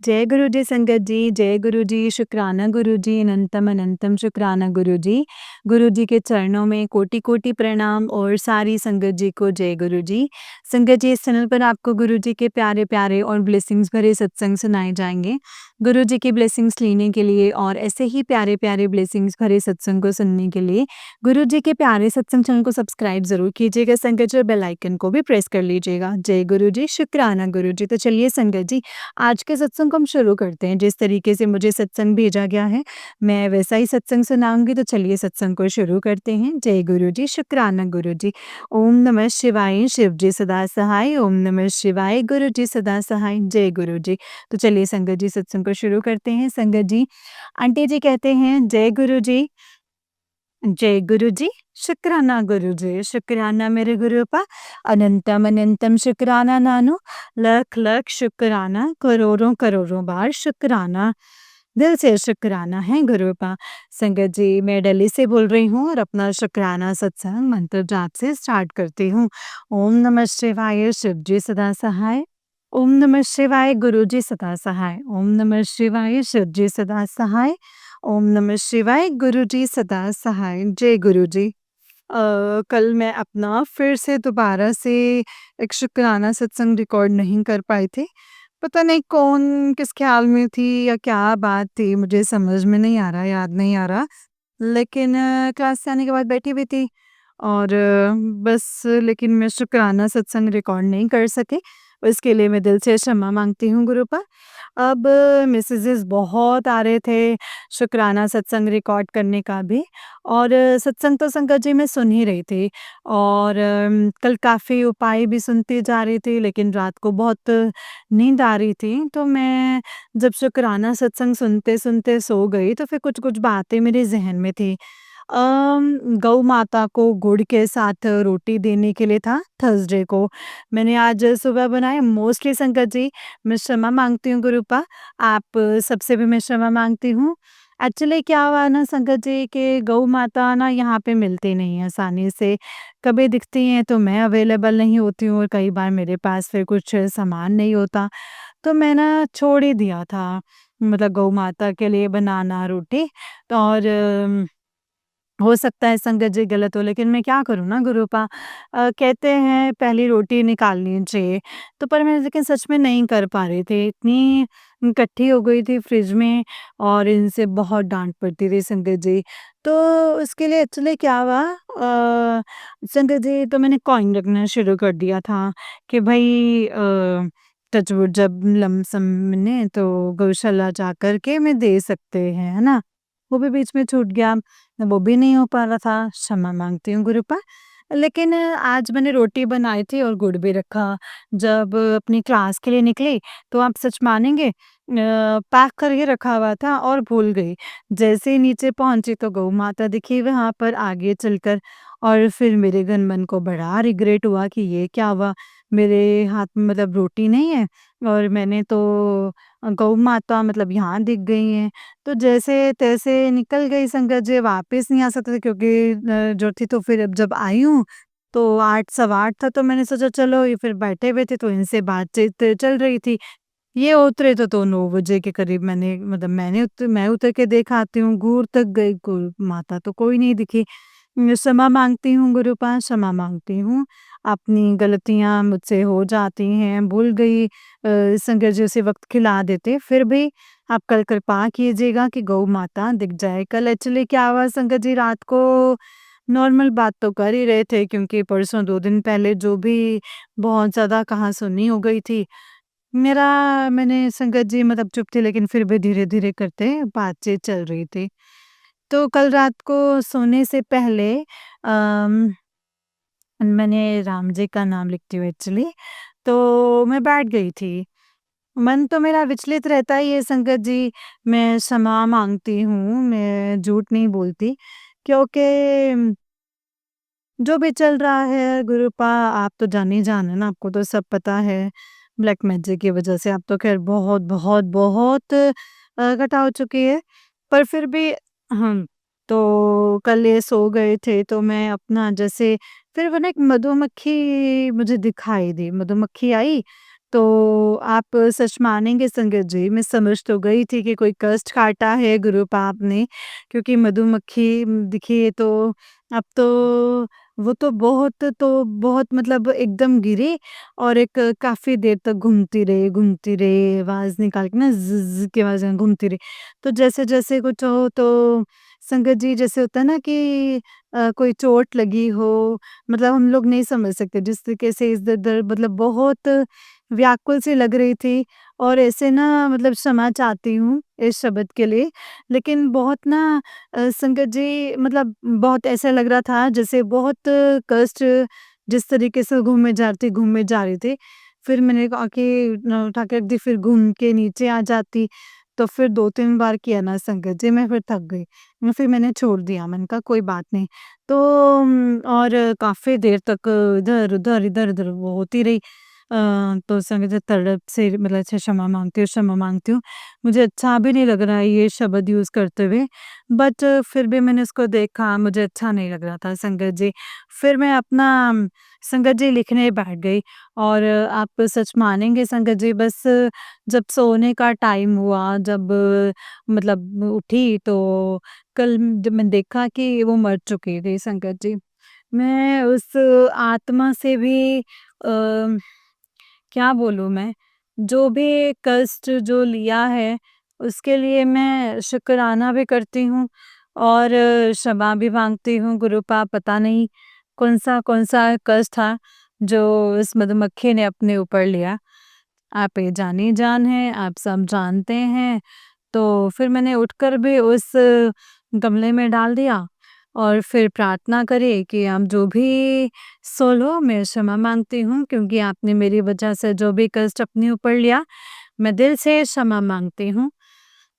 जय गुरु जी संगत जी, जय गुरु जी, शुक्राना गुरु जी, अनंतम अनंतम शुक्राना गुरु जी। गुरु जी के चरणों में कोटि-कोटि प्रणाम और सारी संगत जी को जय गुरु जी। संगत जी, इस चैनल पर आपको गुरु जी के प्यारे-प्यारे और ब्लेसिंग्स भरे सत्संग सुनाए जाएँगे। गुरु जी की ब्लेसिंग्स लेने के लिए और ऐसे ही प्यारे-प्यारे ब्लेसिंग्स भरे सत्संग को सुनने के लिए गुरु जी के प्यारे सत्संग चैनल को सब्सक्राइब ज़रूर कीजिएगा संगत जी और बेल आइकन को भी प्रेस कर लीजिएगा। जय गुरु जी, शुक्राना गुरु जी। तो चलिए संगत जी, आज के सत्संग को हम शुरू करते हैं। जिस तरीके से मुझे सत्संग भेजा गया है, मैं वैसा ही सत्संग सुनाऊँगी, तो चलिए सत्संग को शुरू करते हैं। जय गुरु जी, शुक्राना गुरु जी। ओम नमः शिवाय, शिव जी सदा सहाय, ओम नमः शिवाय, गुरु जी सदा सहाय, जय गुरु जी। तो चलिए संगत जी सत्संग को शुरू करते हैं। संगत जी, आंटी जी कहते हैं जय गुरु जी, जय गुरु जी, शुक्राना गुरु जी, शुक्राना मेरे गुरुपा, अनंतम अनंतम शुक्राना नानु, लख लख शुक्राना, करोड़ों करोड़ों बार शुक्राना, दिल से शुक्राना है गुरुपा। संगत जी, मैं दिल्ली से बोल रही हूँ और अपना शुक्राना सत्संग मंत्र जाप से स्टार्ट करती हूँ। ओम नमः शिवाय, शिव जी सदा सहाय। ओम नमः शिवाय, गुरु जी सदा सहाय। ओम नमः शिवाय, शिव जी सदा सहाय। ओम नमः शिवाय, गुरु जी सदा सहाय, जय गुरु जी। कल मैं अपना फिर से दोबारा से एक शुक्राना सत्संग रिकॉर्ड नहीं कर पाई थी। पता नहीं कौन किस ख़्याल में थी या क्या बात थी, मुझे समझ में नहीं आ रहा, याद नहीं आ रहा। लेकिन क्लास से आने के बाद बैठी भी थी और बस लेकिन मैं शुक्राना सत्संग रिकॉर्ड नहीं कर सकी। इसके लिए मैं दिल से क्षमा माँगती हूँ गुरुपा। अब मैसेजेस बहुत आ रहे थे शुक्राना सत्संग रिकॉर्ड करने का भी और सत्संग तो संगत जी मैं सुन ही रही थी और कल काफ़ी उपाय भी सुनती जा रही थी, लेकिन रात को बहुत नींद आ रही थी, तो मैं जब शुक्राना सत्संग सुनते-सुनते सो गई, तो फिर कुछ-कुछ बातें मेरे ज़हन में थी। गौ माता को गुड़ के साथ रोटी देने के लिए था थर्सडे को। मैंने आज सुबह बनाए मोस्टली संगत जी, मैं क्षमा माँगती हूँ गुरुपा, आप सबसे भी मैं क्षमा माँगती हूँ। एक्चुअली क्या हुआ ना संगत जी कि गौ माता ना यहाँ पे मिलती नहीं है आसानी से। कभी दिखती हैं तो मैं अवेलेबल नहीं होती हूँ और कई बार मेरे पास फिर कुछ सामान नहीं होता। तो मैं ना छोड़ ही दिया था, मतलब गौ माता के लिए बनाना रोटी। तो और हो सकता है संगत जी गलत हो, लेकिन मैं क्या करूँ ना गुरुपा। कहते हैं पहली रोटी निकालनी चाहिए, तो पर मैं लेकिन सच में नहीं कर पा रही थी। इतनी इकट्ठी हो गई थी फ्रिज में और इनसे बहुत डाँट पड़ती थी संगत जी। तो उसके लिए एक्चुअली क्या हुआ, संगत जी, तो मैंने कॉइन रखना शुरू कर दिया था कि भई टचवुड जब लमसम मिले तो गौशाला जाकर के मैं दे सकते हैं, है ना? वो भी बीच में छूट गया। वो भी नहीं हो पा रहा था, क्षमा माँगती हूँ गुरुपा। लेकिन आज मैंने रोटी बनाई थी और गुड़ भी रखा। जब अपनी क्लास के लिए निकली, तो आप सच मानेंगे, पैक करके रखा हुआ था और भूल गई। जैसे ही नीचे पहुँची तो गौ माता दिखी वहाँ पर आगे चलकर और फिर मेरे मन को बड़ा रिग्रेट हुआ कि ये क्या हुआ? मेरे हाथ में मतलब रोटी नहीं है और मैंने तो गौ माता मतलब यहाँ दिख गई हैं। तो जैसे-तैसे निकल गई संगत जी, वापस नहीं आ सकते थे क्योंकि जो थी, तो फिर अब जब आई हूँ, तो 8 सवा 8 था, तो मैंने सोचा चलो ये फिर बैठे हुए थे तो इनसे बातचीत चल रही थी। ये उतरे तो 9 बजे के करीब मैं उतर के देखा आती हूँ, घूर तक गई, कोई माता तो कोई नहीं दिखी। क्षमा माँगती हूँ गुरुपास, क्षमा माँगती हूँ। अपनी गलतियाँ मुझसे हो जाती हैं, भूल गई, संगत जी उसी वक़्त खिला देते। फिर भी आप कल कृपा कीजिएगा कि गौ माता दिख जाए। कल एक्चुअली क्या हुआ संगत जी, रात को नॉर्मल बात तो कर ही रहे थे क्योंकि परसों 2 दिन पहले जो भी बहुत ज़्यादा कहा-सुनी हो गई थी। मैंने संगत जी मतलब चुप थी, लेकिन फिर भी धीरे-धीरे करते बातचीत चल रही थी। तो कल रात को सोने से पहले अम, मैंने राम जी का नाम लिखती हूँ एक्चुअली, तो मैं बैठ गई थी। मन तो मेरा विचलित रहता ही है संगत जी, मैं क्षमा माँगती हूँ, मैं झूठ नहीं बोलती क्योंकि जो भी चल रहा है गुरुपा, आप तो जान ही जान है ना, आपको तो सब पता है। ब्लैक मैजिक की वजह से आप तो ख़ैर बहुत, बहुत, बहुत घटा हो चुकी है। पर फिर भी हम तो कल ये सो गए थे, तो मैं अपना जैसे फिर वो ना एक मधुमक्खी मुझे दिखाई दी, मधुमक्खी आई, तो आप सच मानेंगे संगत जी, मैं समझ तो गई थी कि कोई कष्ट काटा है गुरु पाप ने, क्योंकि मधुमक्खी दिखी तो अब तो वो तो बहुत मतलब एकदम गिरी और एक काफ़ी देर तक घूमती रही, आवाज़ निकाल के ना ज़िज़ की आवाज़ में घूमती रही। तो जैसे-जैसे कुछ हो तो संगत जी जैसे होता है ना कि कोई चोट लगी हो, मतलब हम लोग नहीं समझ सकते जिस तरीके से इधर-उधर मतलब बहुत व्याकुल सी लग रही थी और ऐसे ना मतलब क्षमा चाहती हूँ इस शब्द के लिए। लेकिन बहुत ना संगत जी मतलब बहुत ऐसा लग रहा था जैसे बहुत कष्ट जिस तरीके से घूमे जा रही थी। फिर मैंने कहा कि उठा के रख दी, फिर घूम के नीचे आ जाती। तो फिर 2-3 बार किया ना संगत जी, मैं फिर थक गई। फिर मैंने छोड़ दिया, मैंने कहा कोई बात नहीं। तो और काफ़ी देर तक इधर-उधर वो होती रही। तो संगत जी तड़प से मतलब अच्छा क्षमा माँगती हूँ। मुझे अच्छा भी नहीं लग रहा है ये शब्द यूज़ करते हुए, बट फिर भी मैंने उसको देखा, मुझे अच्छा नहीं लग रहा था संगत जी। फिर मैं अपना संगत जी लिखने बैठ गई और आप सच मानेंगे संगत जी, बस जब सोने का टाइम हुआ, जब मतलब उठी तो कल जब मैंने देखा कि वो मर चुकी थी संगत जी। मैं उस आत्मा से भी क्या बोलूँ मैं, जो भी कष्ट जो लिया है, उसके लिए मैं शुक्राना भी करती हूँ और क्षमा भी माँगती हूँ। गुरुपा पता नहीं कौन-सा कष्ट था, जो इस मधुमक्खी ने अपने ऊपर लिया। आप ये जानी-जान हैं, आप सब जानते हैं। तो फिर मैंने उठकर भी उस गमले में डाल दिया और फिर प्रार्थना करी कि आप जो भी सोलो मैं क्षमा माँगती हूँ, क्योंकि आपने मेरी वजह से जो भी कष्ट अपने ऊपर लिया, मैं दिल से क्षमा माँगती हूँ।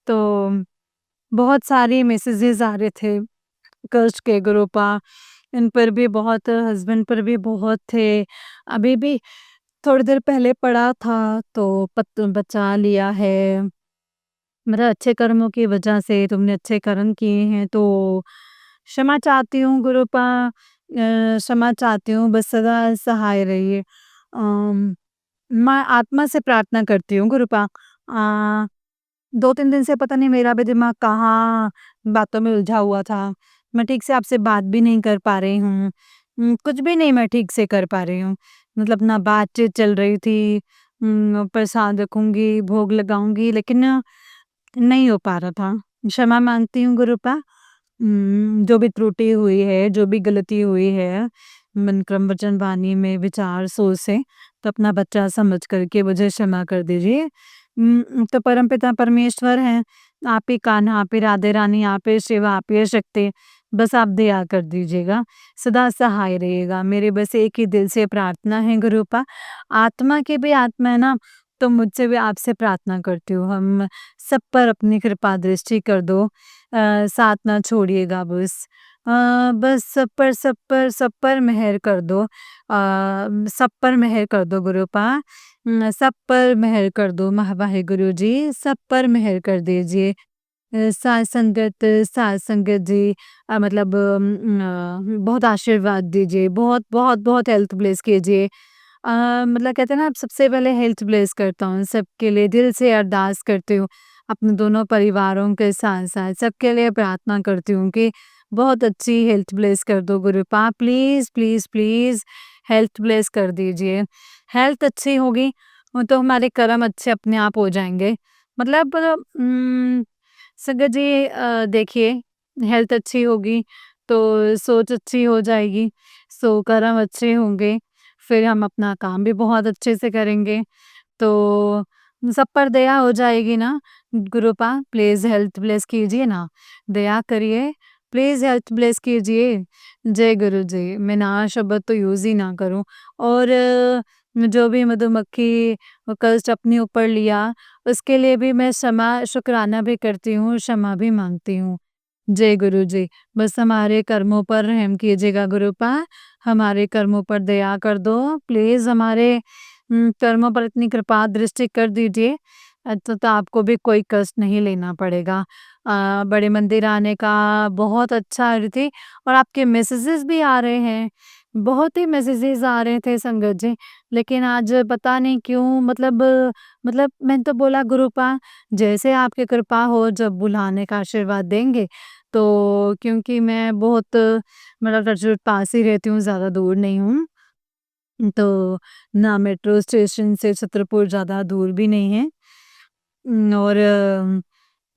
तो बहुत सारे मैसेजेस आ रहे थे कष्ट के गुरुपा, इन पर भी बहुत, हस्बैंड पर भी बहुत थे। अभी भी थोड़ी देर पहले पड़ा था तो पत बचा लिया है। मतलब अच्छे कर्मों की वजह से तुमने अच्छे कर्म किए हैं तो क्षमा चाहती हूँ गुरुपा, क्षमा चाहती हूँ, बस सदा सहाय रहिए। मैं आत्मा से प्रार्थना करती हूँ गुरुपा। 2-3 दिन से पता नहीं मेरा भी दिमाग कहाँ बातों में उलझा हुआ था। मैं ठीक से आपसे बात भी नहीं कर पा रही हूँ। कुछ भी नहीं मैं ठीक से कर पा रही हूँ। मतलब ना बातचीत चल रही थी, प्रसाद रखूँगी, भोग लगाऊँगी, लेकिन नहीं हो पा रहा था। क्षमा माँगती हूँ गुरुपा। जो भी त्रुटि हुई है, जो भी गलती हुई है, मन, क्रम, वचन, वाणी में, विचार, सोच से, तो अपना बच्चा समझ कर के मुझे क्षमा कर दीजिए। तो परमपिता परमेश्वर हैं, आप ही कान्हा, आप ही राधे रानी, आप ही शिव, आप ही शक्ति, बस आप दया कर दीजिएगा, सदा सहाय रहिएगा। मेरी बस एक ही दिल से प्रार्थना है गुरुपा, आत्मा की भी आत्मा है ना, तो मुझसे भी आपसे प्रार्थना करती हूँ, हम सब पर अपनी कृपा दृष्टि कर दो, साथ ना छोड़िएगा बस। बस सब पर मेहर कर दो, सब पर मेहर कर दो गुरुपा, सब पर मेहर कर दो वाहेगुरु जी, सब पर मेहर कर दीजिए। साथ संगत जी, मतलब बहुत आशीर्वाद दीजिए, बहुत बहुत बहुत हेल्थ ब्लेस कीजिए। मतलब कहते हैं ना, आप सबसे पहले हेल्थ ब्लेस करता हूँ, सबके लिए दिल से अरदास करती हूँ, अपने दोनों परिवारों के साथ-साथ सबके लिए प्रार्थना करती हूँ कि बहुत अच्छी हेल्थ ब्लेस कर दो गुरुपा, please, please, please health bless कर दीजिए। हेल्थ अच्छी होगी, तो हमारे कर्म अच्छे अपने आप हो जाएँगे। मतलब संगत जी देखिए, हेल्थ अच्छी होगी, तो सोच अच्छी हो जाएगी, सो कर्म अच्छे होंगे, फिर हम अपना काम भी बहुत अच्छे से करेंगे। तो सब पर दया हो जाएगी ना गुरुपा, प्लीज़ हेल्थ ब्लेस कीजिए ना, दया करिए, प्लीज़ हेल्थ ब्लेस कीजिए। जय गुरु जी, मैं ना शब्द तो यूज़ ही ना करूँ और जो भी मधुमक्खी कष्ट अपने ऊपर लिया, उसके लिए भी मैं शुक्राना भी करती हूँ, क्षमा भी माँगती हूँ। जय गुरु जी, बस हमारे कर्मों पर रहम कीजिएगा गुरुपा, हमारे कर्मों पर दया कर दो, प्लीज़ हमारे कर्मों पर इतनी कृपा दृष्टि कर दीजिए, तो आपको भी कोई कष्ट नहीं लेना पड़ेगा। बड़े मंदिर आने का बहुत अच्छा रीति और आपके मैसेजेस भी आ रहे हैं, बहुत ही मैसेजेस आ रहे थे संगत जी, लेकिन आज पता नहीं क्यों मतलब मैंने तो बोला गुरुपा जैसे आपकी कृपा हो जब बुलाने का आशीर्वाद देंगे, तो क्योंकि मैं बहुत मतलब टचवुड पास ही रहती हूँ, ज़्यादा दूर नहीं हूँ। तो ना मेट्रो स्टेशन से छतरपुर ज़्यादा दूर भी नहीं है। और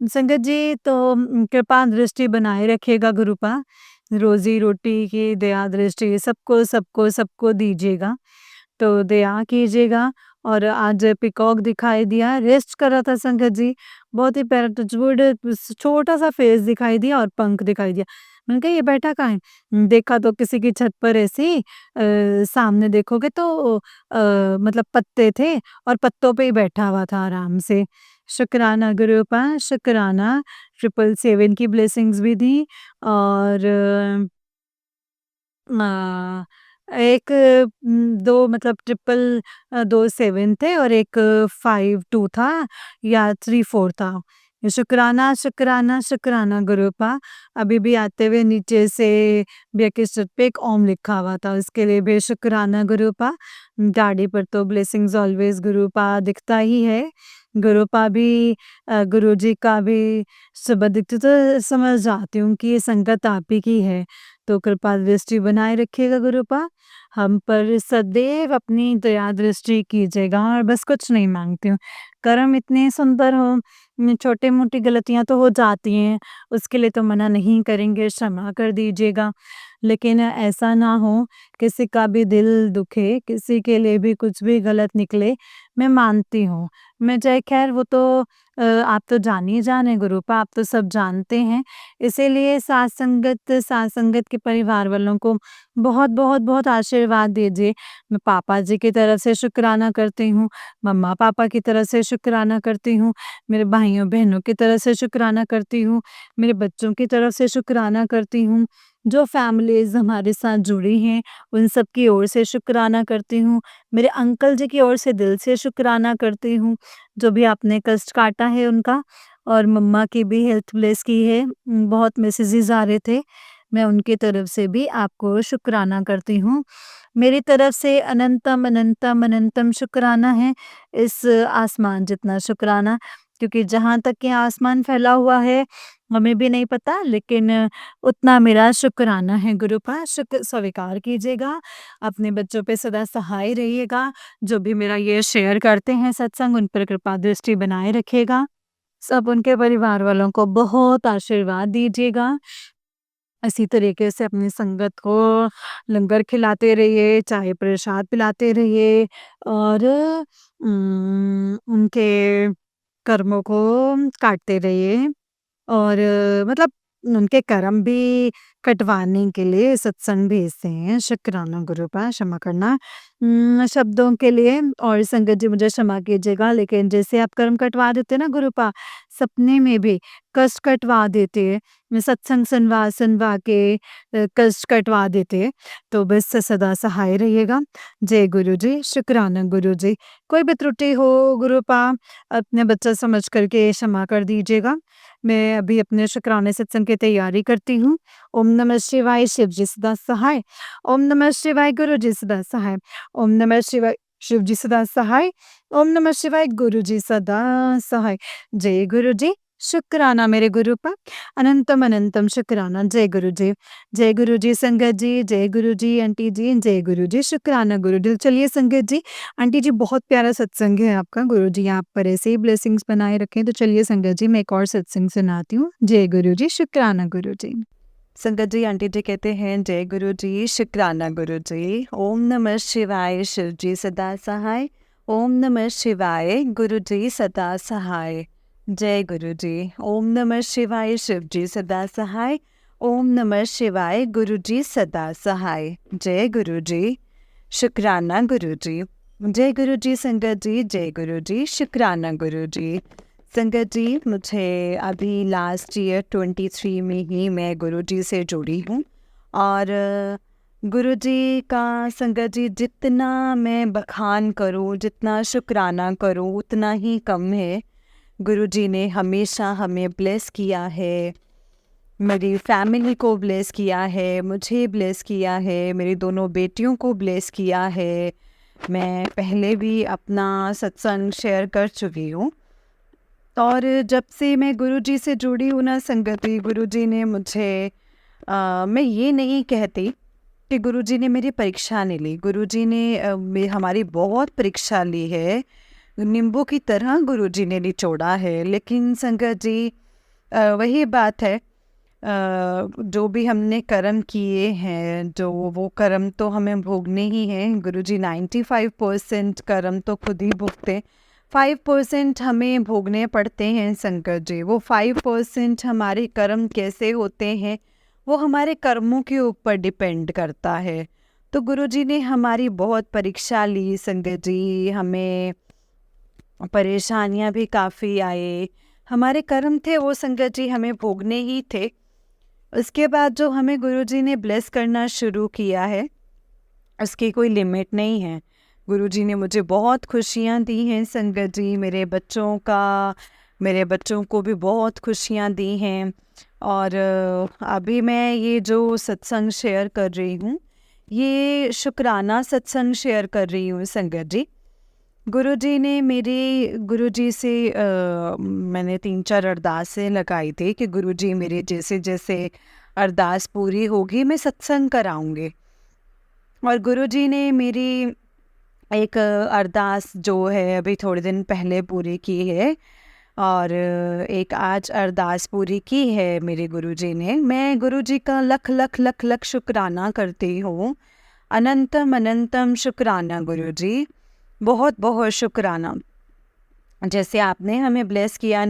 संगत जी तो कृपा दृष्टि बनाए रखिएगा गुरुपा, रोज़ी-रोटी की दया दृष्टि सबको, सबको, सबको दीजिएगा। तो दया कीजिएगा और आज पीकॉक दिखाई दिया, रेस्ट कर रहा था संगत जी, बहुत ही प्यारा टचवुड छोटा-सा फेस दिखाई दिया और पंख दिखाई दिया। मैंने कहा ये बैठा कहाँ है? देखा तो किसी की छत पर ऐसे ही सामने देखोगे तो मतलब पत्ते थे और पत्तों पे ही बैठा हुआ था आराम से। शुक्राना गुरूपा, शुक्राना, 777 की ब्लेसिंग्स भी दी और अ, एक 2 मतलब 2 7 थे और एक 5 2 था या 3 4 था। शुक्राना, शुक्राना, शुक्राना गुरूपा। अभी भी आते हुए नीचे से भैया के शर्ट पे एक ओम लिखा हुआ था, उसके लिए भी शुक्राना गुरूपा। गाड़ी पर तो ब्लेसिंग्स ऑलवेज़ गुरूपा दिखता ही है। गुरूपा भी गुरुजी का भी सुबह दिखती तो समझ जाती हूँ कि ये संगत आप ही की है। तो कृपा दृष्टि बनाए रखिएगा गुरुपा, हम पर सदैव अपनी दया दृष्टि कीजिएगा और बस कुछ नहीं माँगती हूँ। कर्म इतने सुंदर हो, छोटी-मोटी गलतियाँ तो हो जाती हैं, उसके लिए तो मना नहीं करेंगे, क्षमा कर दीजिएगा। लेकिन ऐसा ना हो किसी का भी दिल दुखे, किसी के लिए भी कुछ भी गलत निकले, मैं मानती हूँ। मैं चाहे ख़ैर वो तो आप तो जान ही जान हैं गुरूपा, आप तो सब जानते हैं। इसीलिए साथ संगत के परिवार वालों को बहुत, बहुत, बहुत आशीर्वाद दीजिए। मैं पापा जी की तरफ से शुक्राना करती हूँ, मम्मा-पापा की तरफ से शुक्राना करती हूँ, मेरे भाइयों-बहनों की तरफ से शुक्राना करती हूँ, मेरे बच्चों की तरफ से शुक्राना करती हूँ। जो फैमिलीज़ हमारे साथ जुड़ी हैं, उन सब की ओर से शुक्राना करती हूँ। मेरे अंकल जी की ओर से दिल से शुक्राना करती हूँ, जो भी आपने कष्ट काटा है उनका। और मम्मा की भी हेल्थ ब्लेस की है। बहुत मैसेजेस आ रहे थे, मैं उनकी तरफ से भी आपको शुक्राना करती हूँ। मेरी तरफ से अनंतम, अनंतम, अनंतम शुक्राना है, इस आसमान जितना शुक्राना, क्योंकि जहाँ तक ये आसमान फैला हुआ है, हमें भी नहीं पता, लेकिन उतना मेरा शुक्राना है गुरूपा, शुक्र स्वीकार कीजिएगा। अपने बच्चों पे सदा सहाय रहिएगा, जो भी मेरा ये शेयर करते हैं सत्संग, उन पर कृपा दृष्टि बनाए रखिएगा। सब उनके परिवार वालों को बहुत आशीर्वाद दीजिएगा। इसी तरीके से अपनी संगत को लंगर खिलाते रहिए, चाय प्रसाद पिलाते रहिए और उनके कर्मों को काटते रहिए। और मतलब उनके कर्म भी कटवाने के लिए सत्संग भेजते हैं। शुक्राना गुरूपा, क्षमा करना शब्दों के लिए और संगत जी मुझे क्षमा कीजिएगा, लेकिन जैसे आप कर्म कटवा देते हैं ना गुरूपा, सपने में भी कष्ट कटवा देते हैं, सत्संग सुनवा के कष्ट कटवा देते हैं, तो बस सदा सहाय रहिएगा। जय गुरु जी, शुक्राना गुरु जी। कोई भी त्रुटि हो गुरूपा, अपने बच्चा समझ करके क्षमा कर दीजिएगा। मैं अभी अपने शुक्राने सत्संग की तैयारी करती हूँ। ओम नमः शिवाय, शिव जी सदा सहाय। ओम नमः शिवाय, गुरु जी सदा सहाय। ओम नमः शिवाय, शिव जी सदा सहाय। ओम नमः शिवाय, गुरु जी सदा सहाय। जय गुरु जी, शुक्राना मेरे गुरूपा, अनंतम अनंतम शुक्राना। जय गुरु जी, जय गुरु जी संगत जी, जय गुरु जी आंटी जी, जय गुरु जी, शुक्राना गुरु जी। चलिए संगत जी, आंटी जी बहुत प्यारा सत्संग है आपका, गुरु जी आप पर ऐसे ही ब्लेसिंग्स बनाए रखें। तो चलिए संगत जी मैं एक और सत्संग सुनाती हूँ। जय गुरु जी, शुक्राना गुरु जी। संगत जी आंटी जी कहते हैं जय गुरु जी, शुक्राना गुरु जी। ओम नमः शिवाय, शिव जी सदा सहाय। ओम नमः शिवाय, गुरु जी सदा सहाय। जय गुरु जी। ओम नमः शिवाय, शिव जी सदा सहाय। ओम नमः शिवाय, गुरु जी सदा सहाय। जय गुरु जी, शुक्राना गुरु जी। जय गुरु जी संगत जी, जय गुरु जी, शुक्राना गुरु जी। संगत जी मुझे अभी लास्ट ईयर 23 में ही मैं गुरु जी से जुड़ी हूँ और गुरु जी का संगत जी जितना मैं बखान करूँ, जितना शुक्राना करूँ उतना ही कम है। गुरु जी ने हमेशा हमें ब्लेस किया है, मेरी फैमिली को ब्लेस किया है, मुझे ब्लेस किया है, मेरी दोनों बेटियों को ब्लेस किया है। मैं पहले भी अपना सत्संग शेयर कर चुकी हूँ। और जब से मैं गुरुजी से जुड़ी हूँ ना संगति, गुरुजी ने मुझे मैं ये नहीं कहती कि गुरुजी ने मेरी परीक्षा नहीं ली। गुरुजी ने हमारी बहुत परीक्षा ली है, नींबू की तरह गुरुजी ने निचोड़ा है। लेकिन संगत जी, वही बात है, जो भी हमने कर्म किए हैं, जो वो कर्म तो हमें भोगने ही हैं। गुरुजी 95% कर्म तो खुद ही भोगते, 5% हमें भोगने पड़ते हैं संकट जी। वो 5% हमारे कर्म कैसे होते हैं, वो हमारे कर्मों के ऊपर डिपेंड करता है। तो गुरुजी ने हमारी बहुत परीक्षा ली संगत जी, हमें परेशानियां भी काफ़ी आए। हमारे कर्म थे वो संगत जी, हमें भोगने ही थे। उसके बाद जो हमें गुरुजी ने ब्लेस करना शुरू किया है, उसकी कोई लिमिट नहीं है। गुरुजी ने मुझे बहुत खुशियाँ दी हैं संगत जी, मेरे बच्चों को भी बहुत खुशियाँ दी हैं। और अभी मैं ये जो सत्संग शेयर कर रही हूँ, ये शुक्राना सत्संग शेयर कर रही हूँ संगत जी। गुरुजी से मैंने 3-4 अरदासें लगाई थी कि गुरुजी मेरे जैसे जैसे अरदास पूरी होगी मैं सत्संग कराऊंगी। और गुरुजी ने मेरी एक अरदास जो है अभी थोड़े दिन पहले पूरी की है, और एक आज अरदास पूरी की है मेरे गुरुजी ने। मैं गुरुजी का लख लख लख लख शुक्राना करती हूँ। अनंतम अनंतम शुक्राना गुरुजी, बहुत बहुत शुक्राना। जैसे आपने हमें ब्लेस किया है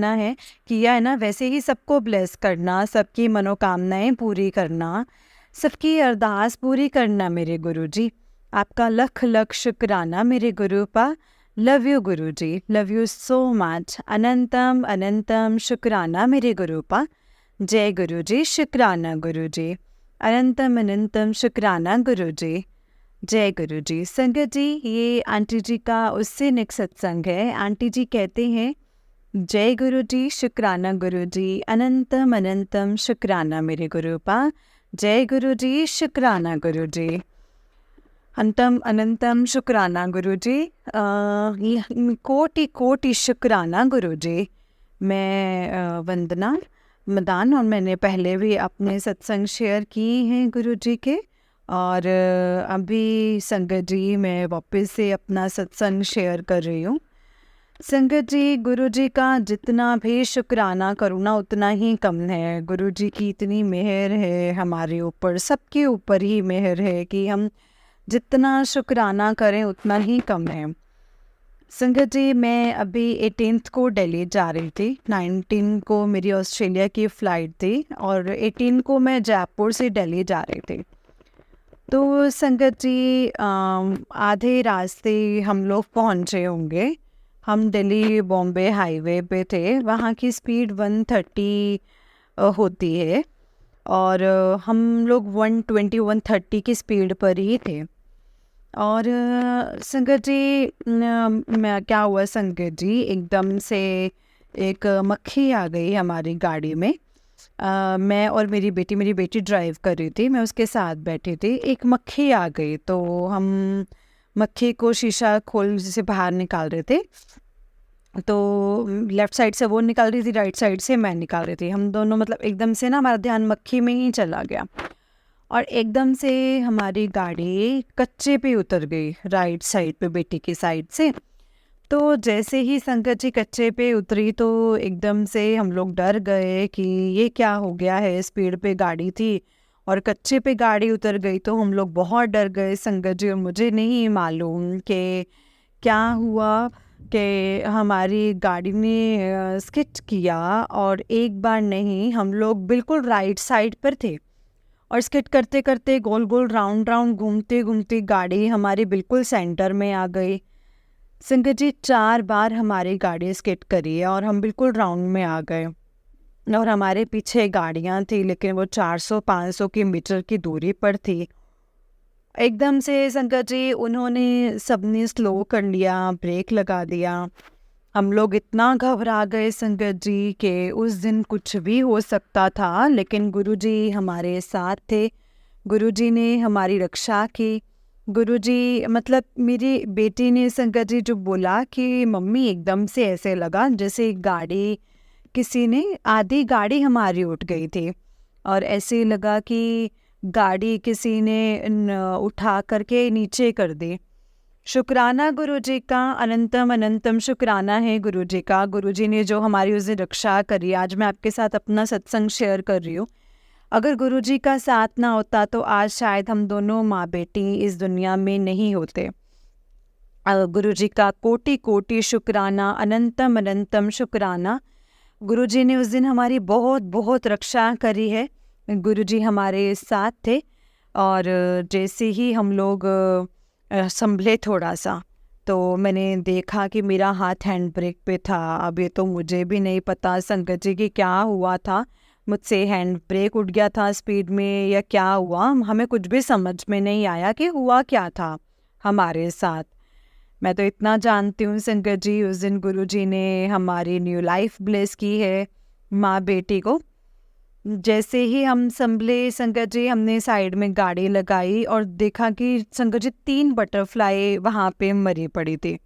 ना, वैसे ही सबको ब्लेस करना, सबकी मनोकामनाएं पूरी करना, सबकी अरदास पूरी करना मेरे गुरुजी। आपका लख लख शुक्राना मेरे गुरुपा। लव यू गुरुजी, लव यू सो मच। अनंतम अनंतम शुक्राना मेरे गुरुपा। जय गुरुजी, शुक्राना गुरुजी। अनंतम अनंतम शुक्राना गुरुजी। जय गुरु जी। संगत जी, ये आंटी जी का उससे नेक्स्ट सत्संग है। आंटी जी कहते हैं, जय गुरु जी, शुक्राना गुरु जी। अनंतम अनंतम शुक्राना मेरे गुरुपा। जय गुरु जी, शुक्राना गुरु जी। अंतम अनंतम शुक्राना गुरु जी। कोटि कोटि शुक्राना गुरु जी। मैं वंदना मदान, और मैंने पहले भी अपने सत्संग शेयर किए हैं गुरु जी के। और अभी संगत जी मैं वापस से अपना सत्संग शेयर कर रही हूँ। संगत जी, गुरु जी का जितना भी शुक्राना करूँ ना उतना ही कम है। गुरु जी की इतनी मेहर है हमारे ऊपर, सबके ऊपर ही मेहर है कि हम जितना शुक्राना करें उतना ही कम है। संगत जी, मैं अभी 18th को दिल्ली जा रही थी, 19 को मेरी ऑस्ट्रेलिया की फ़्लाइट थी, और 18 को मैं जयपुर से दिल्ली जा रही थी। तो संगत जी, आधे रास्ते हम लोग पहुँचे होंगे। हम दिल्ली बॉम्बे हाईवे पे थे, वहाँ की स्पीड 130 होती है, और हम लोग 120-130 की स्पीड पर ही थे। और संगत जी, मैं क्या हुआ संगत जी, एकदम से एक मक्खी आ गई हमारी गाड़ी में। मैं और मेरी बेटी ड्राइव कर रही थी, मैं उसके साथ बैठी थी। एक मक्खी आ गई, तो हम मक्खी को शीशा खोल से बाहर निकाल रहे थे। तो लेफ़्ट साइड से वो निकाल रही थी, राइट साइड से मैं निकाल रही थी। हम दोनों मतलब एकदम से ना हमारा ध्यान मक्खी में ही चला गया, और एकदम से हमारी गाड़ी कच्चे पे उतर गई राइट साइड पे, बेटी की साइड से। तो जैसे ही संगत जी कच्चे पे उतरी, तो एकदम से हम लोग डर गए कि ये क्या हो गया है। स्पीड पे गाड़ी थी और कच्चे पे गाड़ी उतर गई, तो हम लोग बहुत डर गए संगत जी। और मुझे नहीं मालूम कि क्या हुआ कि हमारी गाड़ी ने स्किड किया, और एक बार नहीं, हम लोग बिल्कुल राइट साइड पर थे, और स्किड करते करते गोल गोल राउंड राउंड घूमते घूमते गाड़ी हमारी बिल्कुल सेंटर में आ गई। संगत जी, 4 बार हमारी गाड़ी स्किड करी है, और हम बिल्कुल राउंड में आ गए। और हमारे पीछे गाड़ियाँ थी, लेकिन वो 400-500 की मीटर की दूरी पर थी। एकदम से संगत जी, उन्होंने सबने स्लो कर लिया, ब्रेक लगा दिया, हम लोग इतना घबरा गए संगत जी कि उस दिन कुछ भी हो सकता था, लेकिन गुरुजी हमारे साथ थे। गुरुजी ने हमारी रक्षा की। गुरुजी मतलब मेरी बेटी ने संगत जी जो बोला कि मम्मी एकदम से ऐसे लगा जैसे गाड़ी किसी ने आधी गाड़ी हमारी उठ गई थी, और ऐसे लगा कि गाड़ी किसी ने उठा करके नीचे कर दी। शुक्राना गुरुजी का, अनंतम अनंतम शुक्राना है गुरुजी का। गुरुजी ने जो हमारी उस दिन रक्षा करी, आज मैं आपके साथ अपना सत्संग शेयर कर रही हूँ। अगर गुरुजी का साथ ना होता तो आज शायद हम दोनों माँ बेटी इस दुनिया में नहीं होते। गुरुजी का कोटि कोटि शुक्राना, अनंतम अनंतम शुक्राना। गुरुजी ने उस दिन हमारी बहुत बहुत रक्षा करी है। गुरुजी हमारे साथ थे, और जैसे ही हम लोग संभले थोड़ा सा, तो मैंने देखा कि मेरा हाथ हैंड ब्रेक पे था। अब ये तो मुझे भी नहीं पता संगत जी कि क्या हुआ था, मुझसे हैंड ब्रेक उठ गया था स्पीड में या क्या हुआ, हमें कुछ भी समझ में नहीं आया कि हुआ क्या था हमारे साथ। मैं तो इतना जानती हूँ संगत जी, उस दिन गुरुजी ने हमारी न्यू लाइफ ब्लेस की है माँ बेटी को। जैसे ही हम संभले संगत जी, हमने साइड में गाड़ी लगाई और देखा कि संगत जी 3 बटरफ्लाई वहाँ पे मरी पड़ी थी।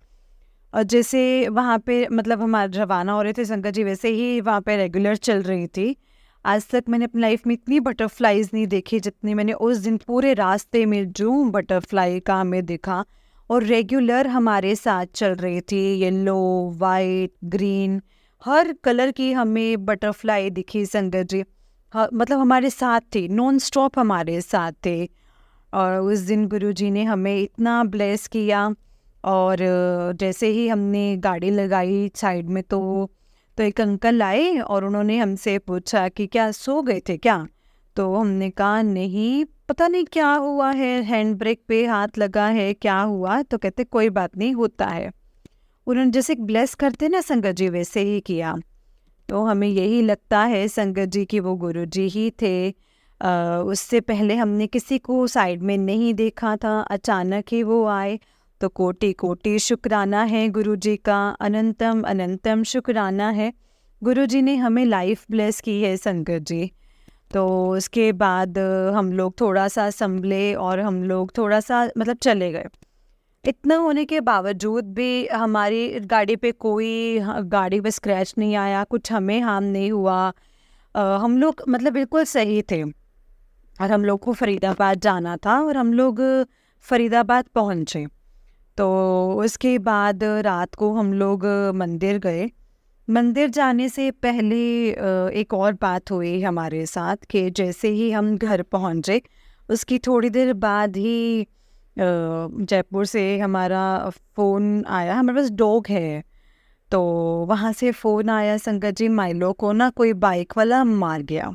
और जैसे वहाँ पे मतलब हम आज रवाना हो रहे थे संगत जी, वैसे ही वहाँ पे रेगुलर चल रही थी। आज तक मैंने अपनी लाइफ में इतनी बटरफ्लाईज नहीं देखी जितनी मैंने उस दिन पूरे रास्ते में जो बटरफ्लाई का हमें दिखा, और रेगुलर हमारे साथ चल रही थी। येलो, वाइट, ग्रीन, हर कलर की हमें बटरफ्लाई दिखी संगत जी। हाँ, मतलब हमारे साथ थी, नॉन स्टॉप हमारे साथ थे। और उस दिन गुरुजी ने हमें इतना ब्लेस किया। और जैसे ही हमने गाड़ी लगाई साइड में, तो एक अंकल आए और उन्होंने हमसे पूछा कि क्या सो गए थे क्या? तो हमने कहा नहीं, पता नहीं क्या हुआ है, हैंड ब्रेक पे हाथ लगा है, क्या हुआ? तो कहते कोई बात नहीं, होता है। उन्होंने जैसे ब्लेस करते ना संगत जी, वैसे ही किया। तो हमें यही लगता है संगत जी कि वो गुरुजी ही थे। उससे पहले हमने किसी को साइड में नहीं देखा था, अचानक ही वो आए। तो कोटि कोटि शुक्राना है गुरुजी का, अनंतम अनंतम शुक्राना है। गुरुजी ने हमें लाइफ ब्लेस की है संगत जी। तो उसके बाद हम लोग थोड़ा सा संभले और हम लोग थोड़ा सा मतलब चले गए। इतना होने के बावजूद भी हमारी गाड़ी पे कोई गाड़ी पे स्क्रैच नहीं आया, कुछ हमें हार्म नहीं हुआ। हम लोग मतलब बिल्कुल सही थे। और हम लोग को फरीदाबाद जाना था और हम लोग फरीदाबाद पहुँचे। तो उसके बाद रात को हम लोग मंदिर गए। मंदिर जाने से पहले एक और बात हुई हमारे साथ कि जैसे ही हम घर पहुँचे, उसकी थोड़ी देर बाद ही जयपुर से हमारा फ़ोन आया। हमारे पास डॉग है, तो वहाँ से फ़ोन आया संगत जी, माइलो को ना कोई बाइक वाला मार गया।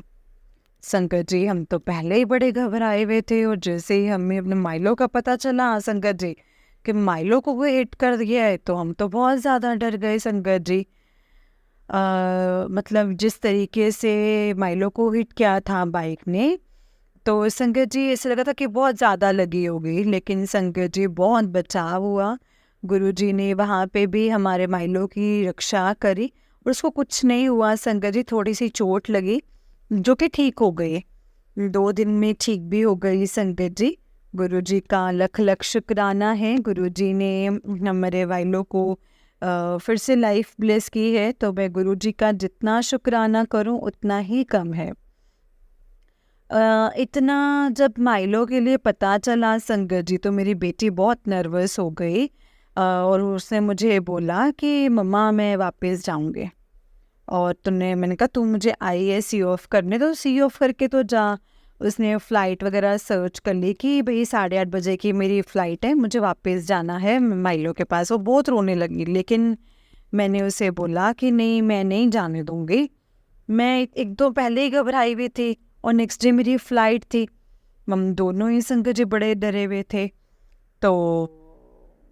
संगत जी हम तो पहले ही बड़े घबराए हुए थे, और जैसे ही हमें अपने माइलो का पता चला संगत जी कि माइलो को कोई हिट कर दिया है, तो हम तो बहुत ज़्यादा डर गए संगत जी। मतलब जिस तरीके से माइलो को हिट किया था बाइक ने, तो संगत जी ऐसा लगा था कि बहुत ज़्यादा लगी होगी, लेकिन संगत जी बहुत बचाव हुआ। गुरुजी ने वहाँ पे भी हमारे माइलो की रक्षा करी और उसको कुछ नहीं हुआ संगत जी। थोड़ी सी चोट लगी जो कि ठीक हो गई, 2 दिन में ठीक भी हो गई संगत जी। गुरुजी का लख लख शुक्राना है। गुरुजी ने हमारे माइलो को फिर से लाइफ ब्लेस की है, तो मैं गुरुजी का जितना शुक्राना करूं उतना ही कम है। इतना जब माइलो के लिए पता चला संगत जी, तो मेरी बेटी बहुत नर्वस हो गई। और उसने मुझे बोला कि मम्मा मैं वापस जाऊंगी। और मैंने कहा तू मुझे आई है सी ऑफ करने, तो सी ऑफ करके तो जा। उसने फ़्लाइट वगैरह सर्च कर ली कि भाई 8:30 बजे की मेरी फ़्लाइट है, मुझे वापस जाना है माइलो के पास। वो बहुत रोने लगी, लेकिन मैंने उसे बोला कि नहीं, मैं नहीं जाने दूँगी। मैं एक दो पहले ही घबराई हुई थी और नेक्स्ट डे मेरी फ़्लाइट थी। हम दोनों ही संगत जी बड़े डरे हुए थे। तो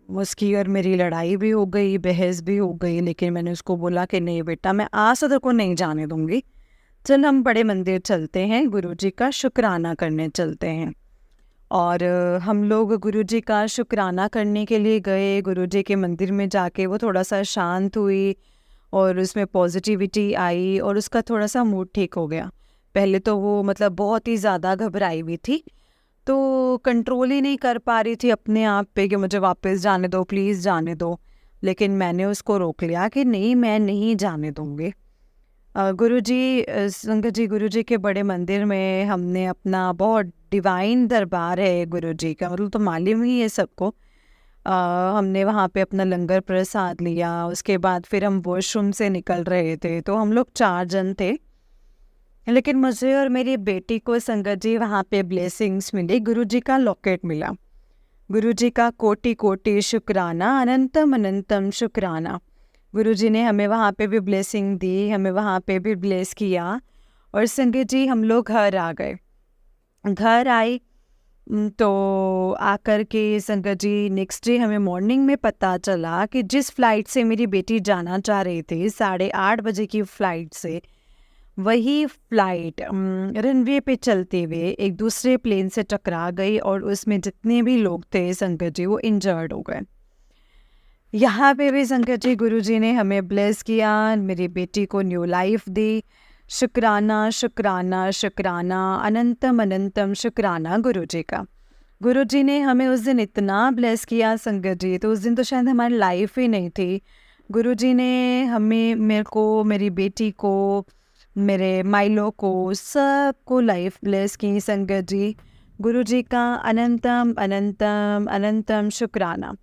उसकी और मेरी लड़ाई भी हो गई, बहस भी हो गई, लेकिन मैंने उसको बोला कि नहीं बेटा, मैं आज से तेरे को नहीं जाने दूँगी। चल हम बड़े मंदिर चलते हैं, गुरुजी का शुक्राना करने चलते हैं। और हम लोग गुरुजी का शुक्राना करने के लिए गए। गुरुजी के मंदिर में जाके वो थोड़ा सा शांत हुई और उसमें पॉजिटिविटी आई और उसका थोड़ा सा मूड ठीक हो गया। पहले तो वो मतलब बहुत ही ज़्यादा घबराई हुई थी, तो कंट्रोल ही नहीं कर पा रही थी अपने आप पे कि मुझे वापस जाने दो, प्लीज़ जाने दो। लेकिन मैंने उसको रोक लिया कि नहीं, मैं नहीं जाने दूँगी। गुरुजी संगत जी, गुरुजी के बड़े मंदिर में हमने अपना बहुत डिवाइन दरबार है गुरुजी का, मतलब तो मालूम ही है सबको। हमने वहाँ पे अपना लंगर प्रसाद लिया। उसके बाद फिर हम वॉशरूम से निकल रहे थे, तो हम लोग 4 जन थे। लेकिन मुझे और मेरी बेटी को संगत जी वहाँ पे ब्लेसिंग्स मिली, गुरुजी का लॉकेट मिला। गुरुजी का कोटि कोटि शुक्राना, अनंतम अनंतम शुक्राना। गुरुजी ने हमें वहाँ पे भी ब्लेसिंग दी, हमें वहाँ पे भी ब्लेस किया। और संगत जी हम लोग घर आ गए। घर आई तो आकर के संगत जी नेक्स्ट डे हमें मॉर्निंग में पता चला कि जिस फ्लाइट से मेरी बेटी जाना चाह रही थी, 8:30 बजे की फ़्लाइट से, वही फ्लाइट रनवे पे चलते हुए एक दूसरे प्लेन से टकरा गई और उसमें जितने भी लोग थे संगत जी वो इंजर्ड हो गए। यहाँ पे भी संगत जी गुरुजी ने हमें ब्लेस किया, मेरी बेटी को न्यू लाइफ दी। शुक्राना शुक्राना शुक्राना, अनंतम अनंतम शुक्राना गुरुजी का। गुरुजी ने हमें उस दिन इतना ब्लेस किया संगत जी, तो उस दिन तो शायद हमारी लाइफ ही नहीं थी। गुरुजी ने हमें, मेरे को, मेरी बेटी को, मेरे माइलो को, सबको लाइफ ब्लेस की संगत जी। गुरुजी का अनंतम अनंतम अनंतम शुक्राना।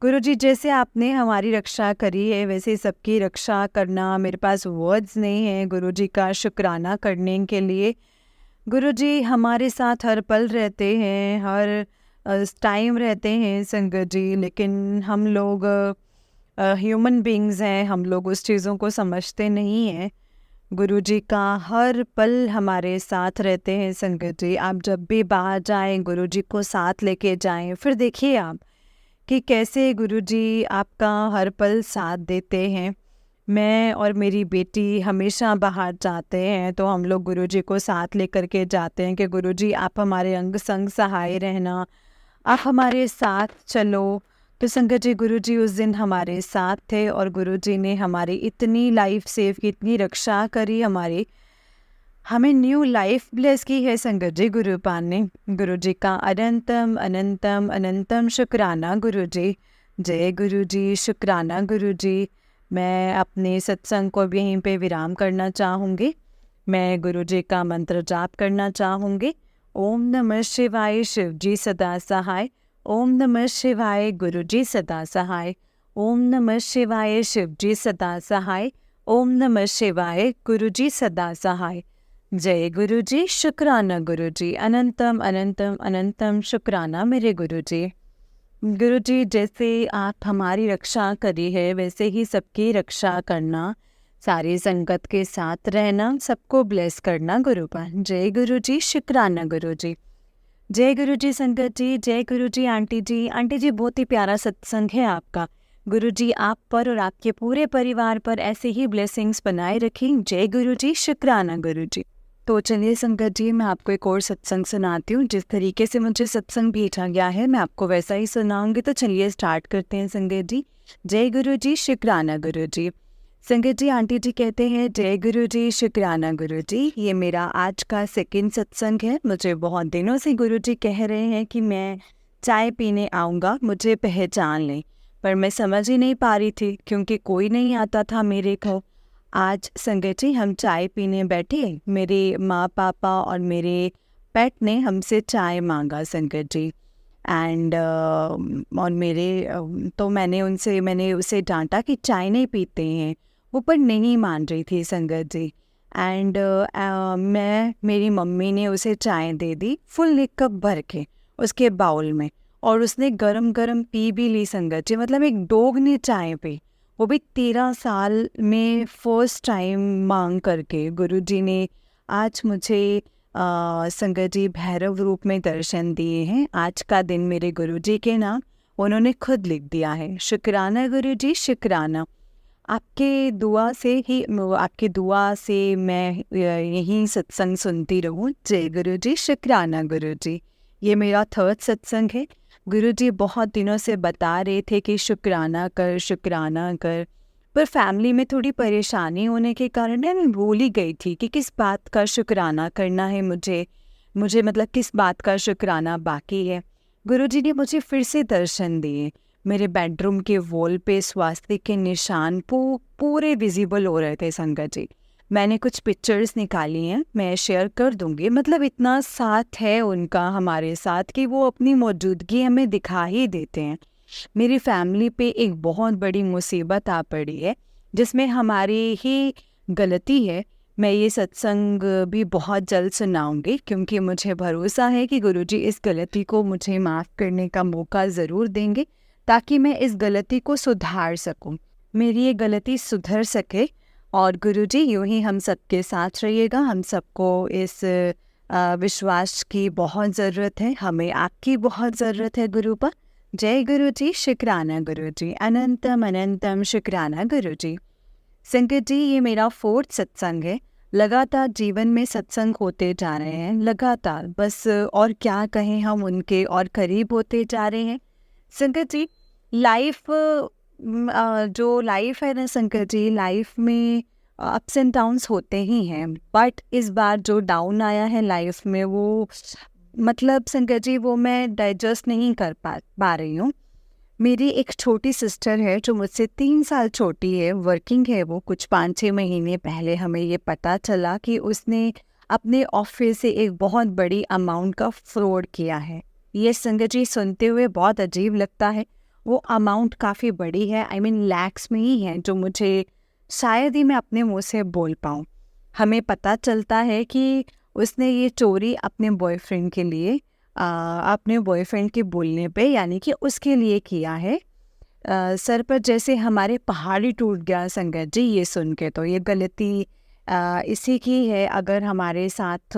गुरुजी, जैसे आपने हमारी रक्षा करी है वैसे ही सबकी रक्षा करना, मेरे पास वर्ड्स नहीं है गुरुजी का शुक्राना करने के लिए। गुरुजी हमारे साथ हर पल रहते हैं, हर टाइम रहते हैं संगत जी, लेकिन हम लोग ह्यूमन बीइंग्स हैं, हम लोग उस चीज़ों को समझते नहीं हैं। गुरुजी का हर पल हमारे साथ रहते हैं संगत जी। आप जब भी बाहर जाएं गुरुजी को साथ लेके जाएं, फिर देखिए आप कि कैसे गुरुजी आपका हर पल साथ देते हैं। मैं और मेरी बेटी हमेशा बाहर जाते हैं तो हम लोग गुरुजी को साथ लेकर के जाते हैं कि गुरुजी आप हमारे अंग संग सहाय रहना, आप हमारे साथ चलो। तो संगत जी गुरुजी उस दिन हमारे साथ थे और गुरुजी ने हमारी इतनी लाइफ सेव की, इतनी रक्षा करी हमारी, हमें न्यू लाइफ ब्लेस की है संगत जी गुरुपान ने। गुरुजी का अनंतम अनंतम अनंतम शुक्राना गुरुजी। जय गुरुजी, शुक्राना गुरुजी। मैं अपने सत्संग को भी यहीं पे विराम करना चाहूँगी। मैं गुरुजी का मंत्र जाप करना चाहूँगी। ओम नमः शिवाय, शिव जी सदा सहाय। ओम नमः शिवाय, गुरुजी सदा सहाय। ओम नमः शिवाय, शिव जी सदा सहाय। ओम नमः शिवाय, गुरुजी सदा सहाय। जय गुरुजी, शुक्राना गुरुजी। अनंतम अनंतम अनंतम शुक्राना मेरे गुरुजी। गुरुजी, जैसे आप हमारी रक्षा करी है वैसे ही सबकी रक्षा करना, सारी संगत के साथ रहना, सबको ब्लेस करना गुरुपान। जय गुरुजी, शुक्राना गुरुजी। जय गुरुजी संगत जी, जय गुरुजी आंटी जी। आंटी जी बहुत ही प्यारा सत्संग है आपका। गुरुजी आप पर और आपके पूरे परिवार पर ऐसे ही ब्लेसिंग्स बनाए रखें। जय गुरुजी, शुक्राना गुरुजी। तो चलिए संगत जी, मैं आपको एक और सत्संग सुनाती हूँ। जिस तरीके से मुझे सत्संग भेजा गया है मैं आपको वैसा ही सुनाऊंगी। तो चलिए स्टार्ट करते हैं संगत जी। जय गुरुजी, शुक्राना गुरुजी। संगत जी, आंटी जी कहते हैं जय गुरुजी, शुक्राना गुरुजी। ये मेरा आज का सेकंड सत्संग है। मुझे बहुत दिनों से गुरुजी कह रहे हैं कि मैं चाय पीने आऊँगा, मुझे पहचान लें, पर मैं समझ ही नहीं पा रही थी क्योंकि कोई नहीं आता था मेरे घर। आज संगत जी हम चाय पीने बैठे, मेरे माँ पापा और मेरे पेट ने हमसे चाय मांगा संगत जी। एंड और तो मैंने उसे डांटा कि चाय नहीं पीते हैं, वो पर नहीं मान रही थी संगत जी। एंड मेरी मम्मी ने उसे चाय दे दी फुल 1 कप भर के उसके बाउल में, और उसने गरम गरम पी भी ली संगत जी। मतलब एक डॉग ने चाय पी, वो भी 13 साल में फर्स्ट टाइम मांग करके। गुरुजी ने आज मुझे संगत जी भैरव रूप में दर्शन दिए हैं। आज का दिन मेरे गुरुजी के नाम उन्होंने खुद लिख दिया है। शुक्राना गुरुजी, शुक्राना। आपके दुआ से मैं यहीं सत्संग सुनती रहूं। जय गुरुजी, शुक्राना गुरुजी। ये मेरा थर्ड सत्संग है। गुरुजी बहुत दिनों से बता रहे थे कि शुक्राना कर, शुक्राना कर, पर फैमिली में थोड़ी परेशानी होने के कारण ना मैं भूल ही गई थी कि किस बात का शुक्राना करना है मुझे मुझे मतलब किस बात का शुक्राना बाकी है। गुरुजी ने मुझे फिर से दर्शन दिए। मेरे बेडरूम के वॉल पे स्वास्तिक के निशान पूरे विजिबल हो रहे थे संगत जी। मैंने कुछ पिक्चर्स निकाली हैं, मैं शेयर कर दूंगी। मतलब इतना साथ है उनका हमारे साथ कि वो अपनी मौजूदगी हमें दिखा ही देते हैं। मेरी फैमिली पे एक बहुत बड़ी मुसीबत आ पड़ी है जिसमें हमारी ही गलती है। मैं ये सत्संग भी बहुत जल्द सुनाऊंगी क्योंकि मुझे भरोसा है कि गुरुजी इस गलती को मुझे माफ़ करने का मौका ज़रूर देंगे ताकि मैं इस गलती को सुधार सकूं, मेरी ये गलती सुधर सके। और गुरुजी यूं ही हम सबके साथ रहिएगा। हम सबको इस विश्वास की बहुत ज़रूरत है, हमें आपकी बहुत ज़रूरत है गुरु पर। जय गुरुजी, शुक्राना गुरुजी, अनंतम अनंतम शुक्राना गुरुजी। संगत जी, ये मेरा फोर्थ सत्संग है। लगातार जीवन में सत्संग होते जा रहे हैं, लगातार, बस और क्या कहें, हम उनके और करीब होते जा रहे हैं। संगत जी, लाइफ जो लाइफ है ना संगत जी, लाइफ में अप्स एंड डाउन्स होते ही हैं। बट इस बार जो डाउन आया है लाइफ में, वो मतलब संगत जी वो मैं डाइजेस्ट नहीं कर पा रही हूँ। मेरी एक छोटी सिस्टर है जो मुझसे 3 साल छोटी है, वर्किंग है वो। कुछ 5-6 महीने पहले हमें ये पता चला कि उसने अपने ऑफिस से एक बहुत बड़ी अमाउंट का फ्रॉड किया है। ये संगत जी सुनते हुए बहुत अजीब लगता है। वो अमाउंट काफ़ी बड़ी है, आई मीन लैक्स में ही है, जो मुझे शायद ही मैं अपने मुंह से बोल पाऊँ। हमें पता चलता है कि उसने ये चोरी अपने बॉयफ्रेंड के लिए अपने बॉयफ्रेंड के बोलने पे, यानी कि उसके लिए किया है। सर पर जैसे हमारे पहाड़ ही टूट गया संगत जी ये सुन के। तो ये गलती इसी की है। अगर हमारे साथ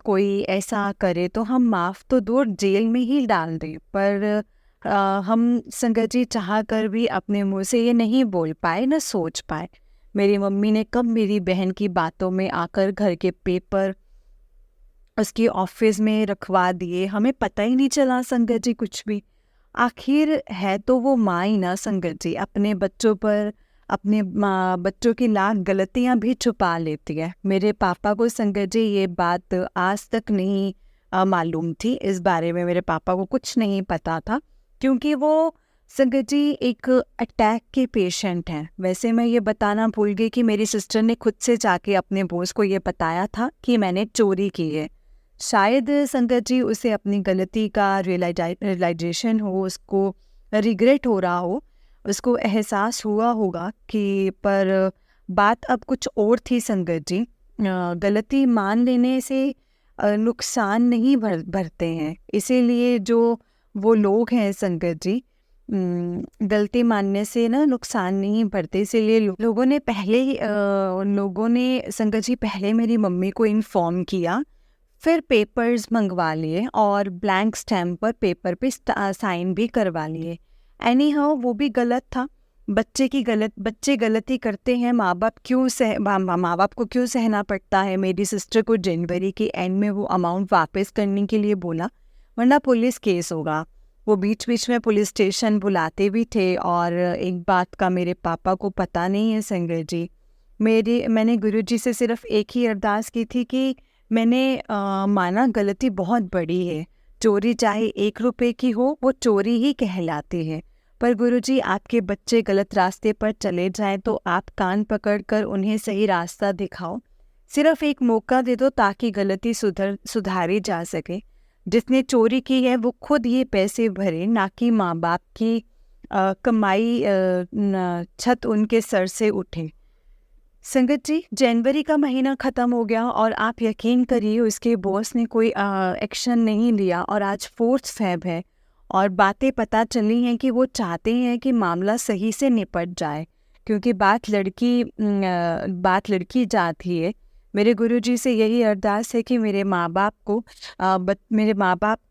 कोई ऐसा करे तो हम माफ़ तो दूर जेल में ही डाल दें, पर हम संगत जी चाह कर भी अपने मुंह से ये नहीं बोल पाए, न सोच पाए। मेरी मम्मी ने कब मेरी बहन की बातों में आकर घर के पेपर उसकी ऑफिस में रखवा दिए, हमें पता ही नहीं चला संगत जी कुछ भी। आखिर है तो वो माँ ही ना संगत जी, अपने बच्चों पर अपने बच्चों की लाख गलतियाँ भी छुपा लेती है। मेरे पापा को संगत जी ये बात आज तक नहीं मालूम थी। इस बारे में मेरे पापा को कुछ नहीं पता था क्योंकि वो संगत जी एक अटैक के पेशेंट हैं। वैसे मैं ये बताना भूल गई कि मेरी सिस्टर ने खुद से जाके अपने बॉस को ये बताया था कि मैंने चोरी की है। शायद संगत जी उसे अपनी गलती का रियलाइजेशन हो, उसको रिग्रेट हो रहा हो, उसको एहसास हुआ होगा कि, पर बात अब कुछ और थी संगत जी। गलती मान लेने से नुकसान नहीं भरते हैं, इसीलिए जो वो लोग हैं संगत जी, गलती मानने से ना नुकसान नहीं भरते, इसीलिए लोगों ने पहले उन लोगों ने संगत जी पहले मेरी मम्मी को इन्फॉर्म किया, फिर पेपर्स मंगवा लिए और ब्लैंक स्टैम्प पर पेपर पे साइन भी करवा लिए। एनी हाउ वो भी गलत था। बच्चे गलती करते हैं, माँ बाप को क्यों सहना पड़ता है। मेरी सिस्टर को जनवरी के एंड में वो अमाउंट वापस करने के लिए बोला, वरना पुलिस केस होगा। वो बीच बीच में पुलिस स्टेशन बुलाते भी थे। और एक बात का मेरे पापा को पता नहीं है संगत जी, मैंने गुरुजी से सिर्फ एक ही अरदास की थी कि मैंने माना गलती बहुत बड़ी है, चोरी चाहे 1 रुपए की हो वो चोरी ही कहलाती है, पर गुरुजी आपके बच्चे गलत रास्ते पर चले जाएं तो आप कान पकड़कर उन्हें सही रास्ता दिखाओ। सिर्फ एक मौका दे दो ताकि गलती सुधारी जा सके। जिसने चोरी की है वो खुद ये पैसे भरे, ना कि माँ बाप की कमाई छत उनके सर से उठे। संगत जी, जनवरी का महीना ख़त्म हो गया और आप यकीन करिए उसके बॉस ने कोई एक्शन नहीं लिया और आज 4 फ़ेब है और बातें पता चली हैं कि वो चाहते हैं कि मामला सही से निपट जाए, क्योंकि बात लड़की जाती है। मेरे गुरुजी से यही अरदास है कि मेरे माँ बाप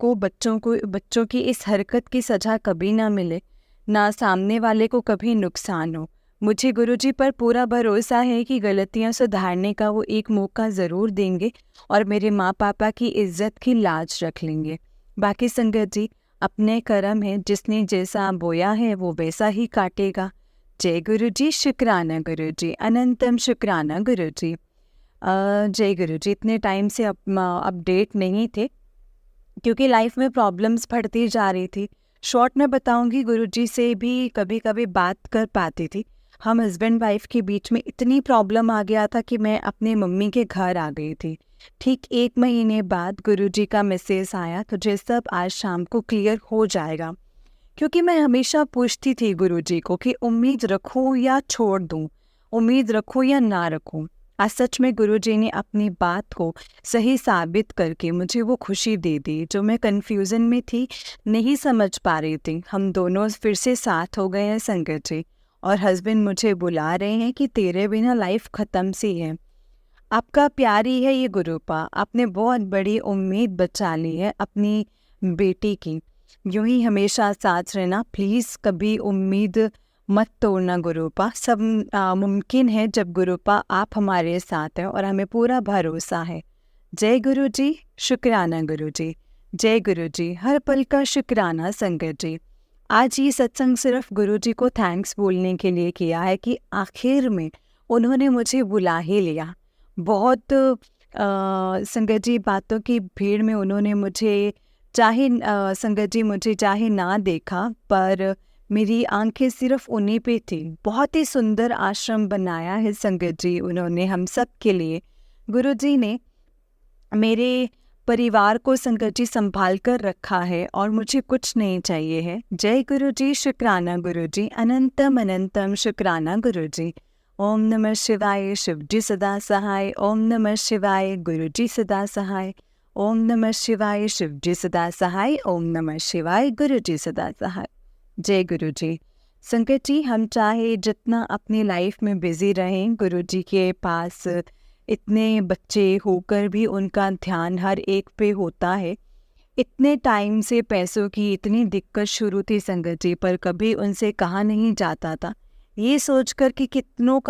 को बच्चों की इस हरकत की सज़ा कभी ना मिले, ना सामने वाले को कभी नुकसान हो। मुझे गुरुजी पर पूरा भरोसा है कि गलतियां सुधारने का वो एक मौका ज़रूर देंगे और मेरे माँ पापा की इज्जत की लाज रख लेंगे। बाकी संगत जी, अपने कर्म है, जिसने जैसा बोया है वो वैसा ही काटेगा। जय गुरुजी, शुक्राना गुरुजी, अनंतम शुक्राना गुरुजी। जय गुरुजी। इतने टाइम से अपडेट नहीं थे क्योंकि लाइफ में प्रॉब्लम्स बढ़ती जा रही थी। शॉर्ट में बताऊंगी, गुरुजी से भी कभी कभी बात कर पाती थी। हम हस्बैंड वाइफ के बीच में इतनी प्रॉब्लम आ गया था कि मैं अपने मम्मी के घर आ गई थी। ठीक 1 महीने बाद गुरुजी का मैसेज आया, तुझे सब आज शाम को क्लियर हो जाएगा। क्योंकि मैं हमेशा पूछती थी गुरुजी को कि उम्मीद रखूं या छोड़ दूं, उम्मीद रखूं या ना रखूं। आज सच में गुरुजी ने अपनी बात को सही साबित करके मुझे वो खुशी दे दी जो मैं कन्फ्यूज़न में थी, नहीं समझ पा रही थी। हम दोनों फिर से साथ हो गए हैं संगत जी, और हस्बैंड मुझे बुला रहे हैं कि तेरे बिना लाइफ ख़त्म सी है। आपका प्यार ही है ये गुरुपा, आपने बहुत बड़ी उम्मीद बचा ली है अपनी बेटी की। यूं ही हमेशा साथ रहना प्लीज़, कभी उम्मीद मत तोड़ना गुरुपा। सब मुमकिन है जब गुरुपा आप हमारे साथ हैं और हमें पूरा भरोसा है। जय गुरु जी, शुक्राना गुरु जी। जय गुरु जी, हर पल का शुक्राना संगत जी। आज ये सत्संग सिर्फ गुरु जी को थैंक्स बोलने के लिए किया है कि आखिर में उन्होंने मुझे बुला ही लिया। बहुत संगत जी बातों की भीड़ में उन्होंने मुझे चाहे संगत जी मुझे चाहे ना देखा, पर मेरी आंखें सिर्फ उन्हीं पे थी। बहुत ही सुंदर आश्रम बनाया है संगत जी उन्होंने हम सब के लिए। गुरु जी ने मेरे परिवार को संगत जी संभाल कर रखा है और मुझे कुछ नहीं चाहिए है। जय गुरु जी, शुक्राना गुरु जी, अनंतम अनंतम शुक्राना गुरु जी। ओम नमः शिवाय, शिव जी सदा सहाय। ओम नमः शिवाय, गुरु जी सदा सहाय। ओम नमः शिवाय, शिव जी सदा सहाय। ओम नमः शिवाय, गुरु जी सदा सहाय। जय गुरु जी। संगत जी, हम चाहे जितना अपनी लाइफ में बिजी रहें, गुरु जी के पास इतने बच्चे होकर भी उनका ध्यान हर एक पे होता है। इतने टाइम से पैसों की इतनी दिक्कत शुरू थी संगत जी, पर कभी उनसे कहा नहीं जाता था। ये सोचकर कि कितनों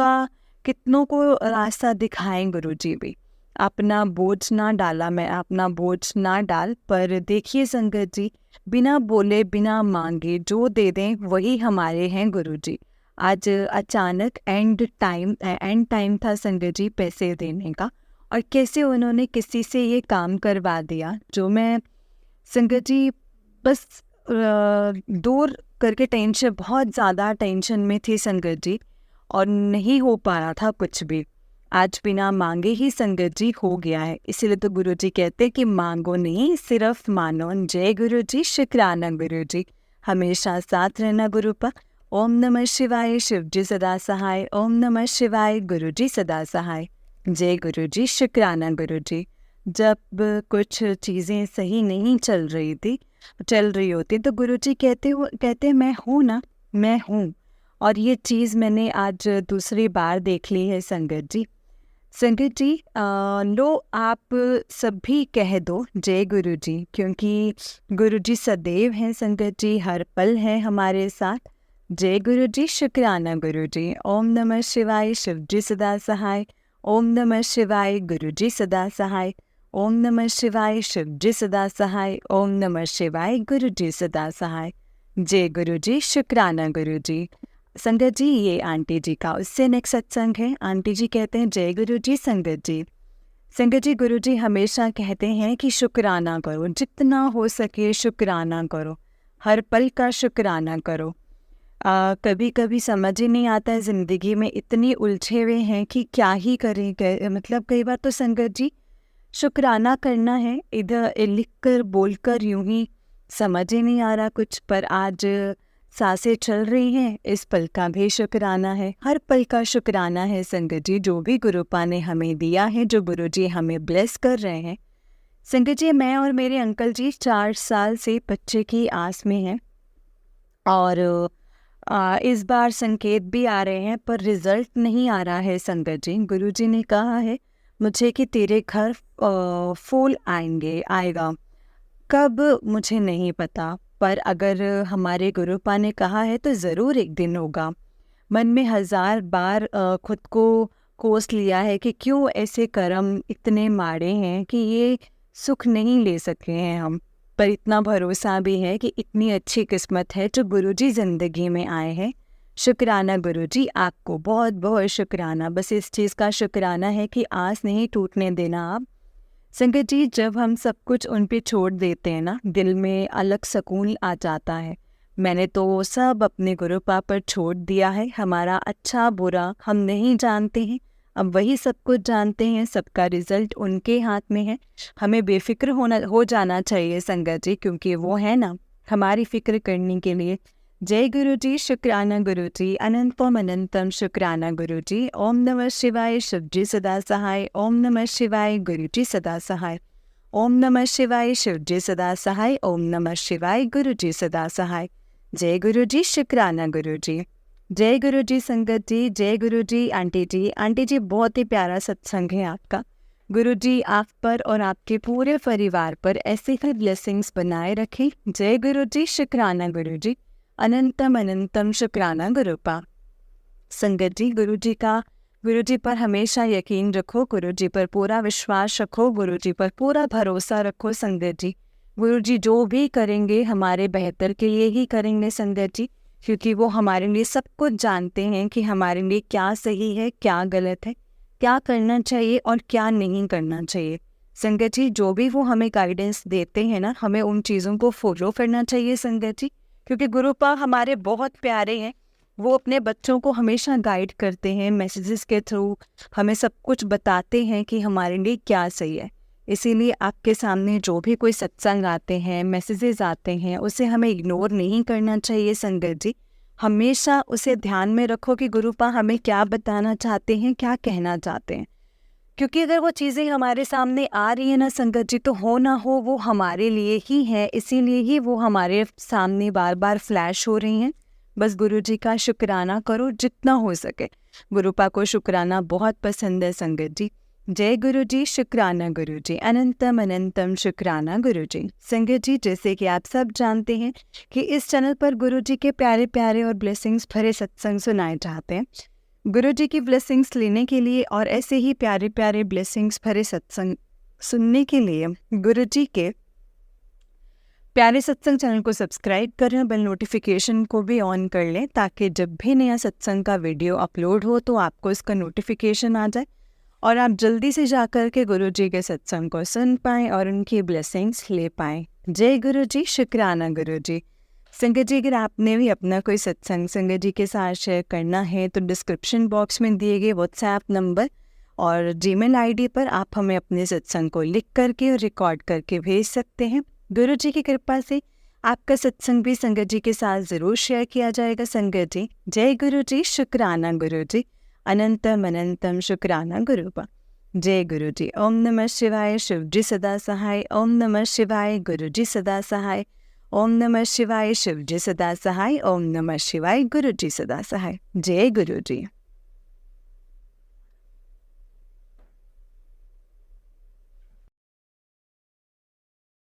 को रास्ता दिखाएं गुरुजी भी। अपना बोझ ना डाला, मैं अपना बोझ ना डाल, पर देखिए संगत जी, बिना बोले बिना मांगे जो दे दें वही हमारे हैं गुरुजी। आज अचानक एंड टाइम था संगत जी पैसे देने का, और कैसे उन्होंने किसी से ये काम करवा दिया जो मैं संगत जी बस दूर करके टेंशन, बहुत ज़्यादा टेंशन में थी संगत जी, और नहीं हो पा रहा था कुछ भी। आज बिना मांगे ही संगत जी हो गया है। इसीलिए तो गुरु जी कहते कि मांगो नहीं, सिर्फ मानो। जय गुरु जी, शुक्राना गुरु जी, हमेशा साथ रहना गुरुपा। ओम नमः शिवाय, शिव जी सदा सहाय। ओम नमः शिवाय, गुरु जी सदा सहाय। जय गुरु जी, शुक्राना गुरु जी। जब कुछ चीज़ें सही नहीं चल रही होती तो गुरुजी कहते मैं हूँ ना, मैं हूँ। और ये चीज़ मैंने आज दूसरी बार देख ली है संगत जी। संगत जी, लो आप सभी कह दो जय गुरुजी, क्योंकि गुरुजी सदैव हैं संगत जी, हर पल हैं हमारे साथ। जय गुरुजी, शुक्राना गुरुजी। ओम नमः शिवाय, शिव जी सदा सहाय। ओम नमः शिवाय, गुरुजी सदा सहाय। ओम नमः शिवाय, शिव जी सदा सहाय। ओम नमः शिवाय, गुरु जी सदा सहाय। जय गुरु जी, शुक्राना गुरु जी। संगत जी, ये आंटी जी का उससे नेक्स्ट सत्संग है। आंटी जी कहते हैं जय गुरु जी संगत जी। संगत जी, गुरु जी हमेशा कहते हैं कि शुक्राना करो, जितना हो सके शुक्राना करो, हर पल का शुक्राना करो। कभी कभी समझ ही नहीं आता है, ज़िंदगी में इतनी उलझे हुए हैं कि क्या ही करें। मतलब कई बार तो संगत जी शुक्राना करना है, इधर लिख कर बोल कर यूं ही समझ ही नहीं आ रहा कुछ। पर आज सांसें चल रही हैं, इस पल का भी शुक्राना है, हर पल का शुक्राना है संगत जी, जो भी गुरुपा ने हमें दिया है, जो गुरु जी हमें ब्लेस कर रहे हैं। संगत जी, मैं और मेरे अंकल जी 4 साल से बच्चे की आस में हैं, और इस बार संकेत भी आ रहे हैं पर रिजल्ट नहीं आ रहा है संगत जी। गुरु जी ने कहा है मुझे कि तेरे घर फूल आएगा, कब मुझे नहीं पता, पर अगर हमारे गुरुपा ने कहा है तो ज़रूर एक दिन होगा। मन में 1000 बार खुद को कोस लिया है कि क्यों ऐसे कर्म इतने माड़े हैं कि ये सुख नहीं ले सके हैं हम। पर इतना भरोसा भी है कि इतनी अच्छी किस्मत है जो गुरुजी ज़िंदगी में आए हैं। शुक्राना गुरुजी, आपको बहुत बहुत शुक्राना। बस इस चीज़ का शुक्राना है कि आस नहीं टूटने देना आप। संगत जी, जब हम सब कुछ उन पे छोड़ देते हैं ना, दिल में अलग सुकून आ जाता है। मैंने तो सब अपने गुरुपा पर छोड़ दिया है। हमारा अच्छा बुरा हम नहीं जानते हैं, अब वही सब कुछ जानते हैं। सबका रिजल्ट उनके हाथ में है। हमें बेफिक्र हो जाना चाहिए संगत जी, क्योंकि वो है ना हमारी फिक्र करने के लिए। जय गुरु जी, शुक्राना गुरु जी, अनंतम अनंतम शुक्राना गुरु जी। ओम नमः शिवाय, शिव जी सदा सहाय। ओम नमः शिवाय, गुरु जी सदा सहाय। ओम नमः शिवाय, शिव जी सदा सहाय। ओम नमः शिवाय, गुरु जी सदा सहाय। जय गुरु जी, शुक्राना गुरु जी। जय गुरु जी संगत जी, जय गुरु जी। आंटी जी, आंटी जी बहुत ही प्यारा सत्संग है आपका। गुरु जी आप पर और आपके पूरे परिवार पर ऐसे ही ब्लेसिंग्स बनाए रखें। जय गुरु जी, शुक्राना गुरु जी, अनंतम अनंतम शुक्राना गुरुपा। संगत जी, गुरु जी पर हमेशा यकीन रखो, गुरु जी पर पूरा विश्वास रखो, गुरु जी पर पूरा भरोसा रखो। संगत जी, गुरु जी जो भी करेंगे हमारे बेहतर के लिए ही करेंगे संगत जी, क्योंकि वो हमारे लिए सब कुछ जानते हैं कि हमारे लिए क्या सही है, क्या गलत है, क्या करना चाहिए और क्या नहीं करना चाहिए। संगत जी, जो भी वो हमें गाइडेंस देते हैं ना, हमें उन चीज़ों को फॉलो करना चाहिए संगत जी, क्योंकि गुरुपा हमारे बहुत प्यारे हैं। वो अपने बच्चों को हमेशा गाइड करते हैं, मैसेजेस के थ्रू हमें सब कुछ बताते हैं कि हमारे लिए क्या सही है। इसीलिए आपके सामने जो भी कोई सत्संग आते हैं, मैसेजेस आते हैं, उसे हमें इग्नोर नहीं करना चाहिए संगत जी। हमेशा उसे ध्यान में रखो कि गुरुपा हमें क्या बताना चाहते हैं, क्या कहना चाहते हैं। क्योंकि अगर वो चीज़ें हमारे सामने आ रही है ना संगत जी, तो हो ना हो वो हमारे लिए ही है, इसीलिए ही वो हमारे सामने बार बार फ्लैश हो रही हैं। बस गुरु जी का शुक्राना करो जितना हो सके। गुरुपा को शुक्राना बहुत पसंद है संगत जी। जय गुरु जी, शुक्राना गुरु जी, अनंतम अनंतम शुक्राना गुरु जी। संगत जी, जैसे कि आप सब जानते हैं कि इस चैनल पर गुरु जी के प्यारे प्यारे और ब्लेसिंग्स भरे सत्संग सुनाए जाते हैं। गुरु जी की ब्लेसिंग्स लेने के लिए और ऐसे ही प्यारे प्यारे ब्लेसिंग्स भरे सत्संग सुनने के लिए गुरु जी के प्यारे सत्संग चैनल को सब्सक्राइब करें, बेल नोटिफिकेशन को भी ऑन कर लें, ताकि जब भी नया सत्संग का वीडियो अपलोड हो तो आपको इसका नोटिफिकेशन आ जाए और आप जल्दी से जाकर के गुरु जी के सत्संग को सुन पाएँ और उनकी ब्लेसिंग्स ले पाएँ। जय गुरु जी, शुक्राना गुरु जी। संगत जी, अगर आपने भी अपना कोई सत्संग संगत जी के साथ शेयर करना है तो डिस्क्रिप्शन बॉक्स में दिए गए व्हाट्सएप नंबर और जीमेल आईडी पर आप हमें अपने सत्संग को लिख करके और रिकॉर्ड करके भेज सकते हैं। गुरु जी की कृपा से आपका सत्संग भी संगत जी के साथ ज़रूर शेयर किया जाएगा संगत जी। जय गुरु जी, शुक्राना गुरु जी, अनंतम अनंतम शुक्राना गुरुपा। जय गुरु जी। ओम नमः शिवाय, शिव जी सदा सहाय। ओम नमः शिवाय, गुरु जी सदा सहाय। ओम नमः शिवाय, शिव जी सदा सहाय। ओम नमः शिवाय, गुरु जी सदा सहाय। जय गुरु जी।